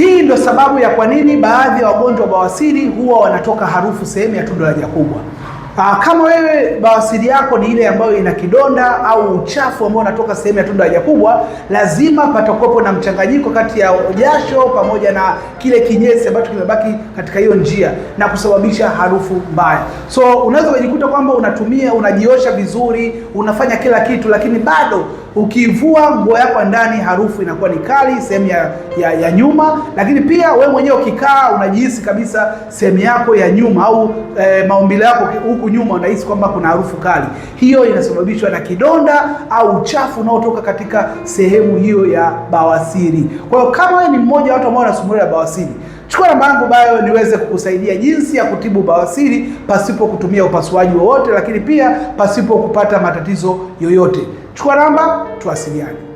Hii ndio sababu ya kwa nini baadhi ya wagonjwa wa bawasiri huwa wanatoka harufu sehemu ya tundu la haja kubwa. Kama wewe bawasiri yako ni ile ambayo ina kidonda au uchafu ambao unatoka sehemu ya tundu la haja kubwa, lazima patakuwepo na mchanganyiko kati ya jasho pamoja na kile kinyesi ambacho kimebaki katika hiyo njia na kusababisha harufu mbaya. So unaweza kujikuta kwamba unajiosha vizuri, unafanya kila kitu, lakini bado ukivua nguo yako ndani harufu inakuwa ni kali sehemu ya nyuma, lakini pia wewe mwenyewe ukikaa unajihisi kabisa sehemu yako ya nyuma au maumbile yako huku nyuma unahisi kwamba kuna harufu kali. Hiyo inasababishwa na kidonda au uchafu unaotoka katika sehemu hiyo ya bawasiri. Kwa hiyo kama wewe ni mmoja wa watu ambao wanasumbuliwa na bawasiri, chukua namba yangu bayo niweze kukusaidia jinsi ya kutibu bawasiri pasipo kutumia upasuaji wowote, lakini pia pasipo kupata matatizo yoyote. Chukua namba tuwasiliane.